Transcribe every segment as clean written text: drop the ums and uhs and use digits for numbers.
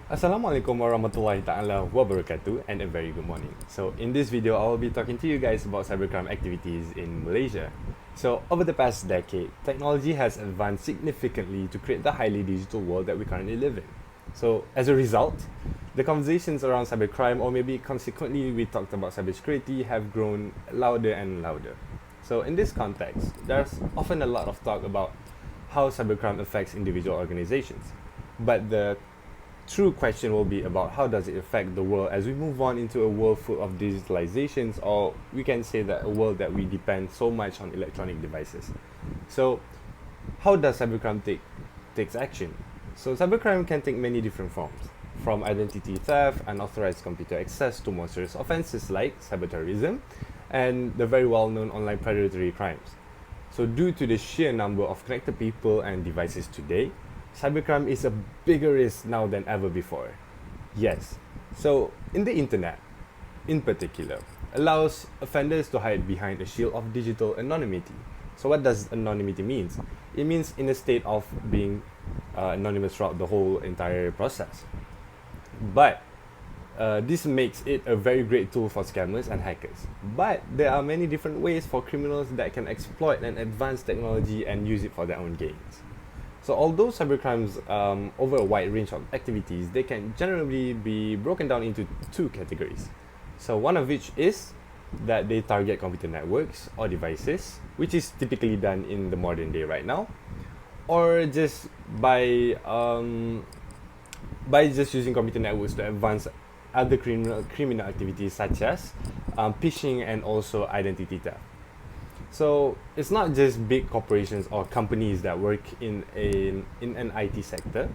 Assalamualaikum warahmatullahi ta'ala wabarakatuh and a very good morning. So in this video, I will be talking to you guys about cybercrime activities in Malaysia. So over the past decade, technology has advanced significantly to create the highly digital world that we currently live in. So as a result, the conversations around cybercrime, or maybe consequently we talked about cybersecurity, have grown louder and louder. So in this context, there's often a lot of talk about how cybercrime affects individual organizations. But the true question will be about how does it affect the world as we move on into a world full of digitalizations, or we can say that a world that we depend so much on electronic devices. So how does cybercrime takes action? So cybercrime can take many different forms, from identity theft, unauthorized computer access, to more serious offenses like cyberterrorism and the very well-known online predatory crimes. So due to the sheer number of connected people and devices today, cybercrime is a bigger risk now than ever before. Yes. So, in the internet, in particular, allows offenders to hide behind a shield of digital anonymity. So, what does anonymity mean? It means in a state of being anonymous throughout the whole entire process. But this makes it a very great tool for scammers and hackers. But there are many different ways for criminals that can exploit an advanced technology and use it for their own gains. So although cybercrimes over a wide range of activities, they can generally be broken down into two categories. So one of which is that they target computer networks or devices, which is typically done in the modern day right now, or just by just using computer networks to advance other criminal activities such as phishing and also identity theft. So it's not just big corporations or companies that work in an IT sector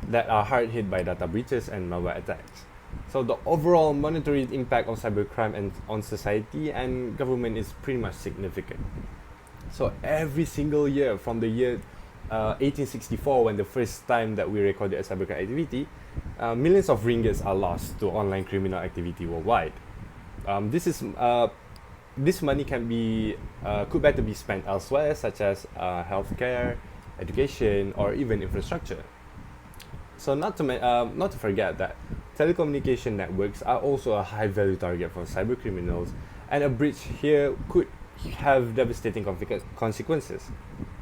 that are hard hit by data breaches and malware attacks. So the overall monetary impact of cybercrime and on society and government is pretty much significant. So every single year from the year 1864, when the first time that we recorded a cybercrime activity, millions of ringgits are lost to online criminal activity worldwide. This money could better be spent elsewhere, such as healthcare, education, or even infrastructure. So not to forget that telecommunication networks are also a high-value target for cyber criminals, and a breach here could have devastating consequences.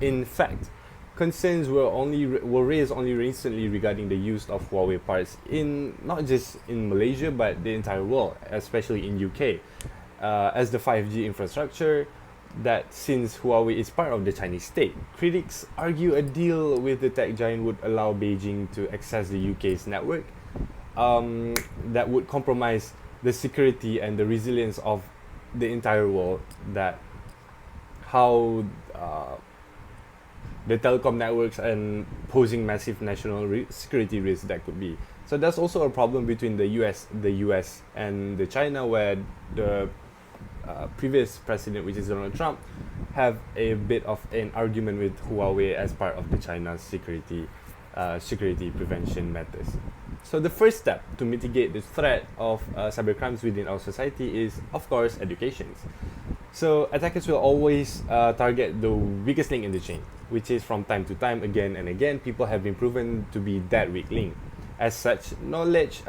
In fact, concerns were raised only recently regarding the use of Huawei parts in not just in Malaysia but the entire world, especially in UK. As the 5G infrastructure, that since Huawei is part of the Chinese state, critics argue a deal with the tech giant would allow Beijing to access the UK's network that would compromise the security and the resilience of the entire world, that how the telecom networks and posing massive national security risks that could be. So there's also a problem between the US and the China, where the previous president, which is Donald Trump, have a bit of an argument with Huawei as part of the China's security prevention matters. So the first step to mitigate the threat of cybercrimes within our society is, of course, education. So attackers will always target the weakest link in the chain, which is from time to time, again and again, people have been proven to be that weak link. As such, knowledge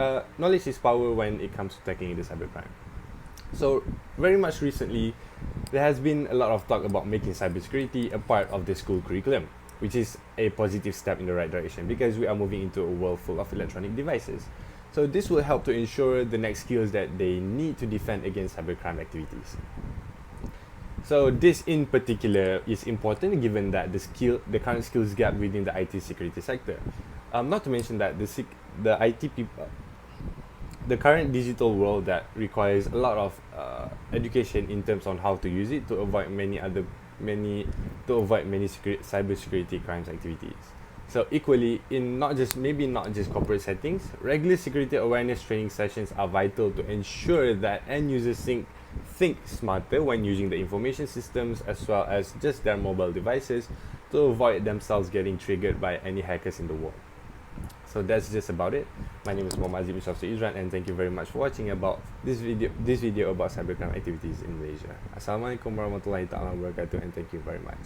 is power when it comes to tackling the cybercrime. So very much recently, there has been a lot of talk about making cybersecurity a part of the school curriculum, which is a positive step in the right direction because we are moving into a world full of electronic devices. So this will help to ensure the next skills that they need to defend against cybercrime activities. So this in particular is important given that the current skills gap within the IT security sector. Not to mention that the IT people, the current digital world that requires a lot of education in terms on how to use it to avoid many cybersecurity crimes activities. So equally, in not just corporate settings, regular security awareness training sessions are vital to ensure that end users think smarter when using the information systems as well as just their mobile devices, to avoid themselves getting triggered by any hackers in the world. So that's just about it. My name is Muhammad Azim Ishaf Izran, and thank you very much for watching about this video about cybercrime activities in Malaysia. Assalamualaikum warahmatullahi wabarakatuh, and thank you very much.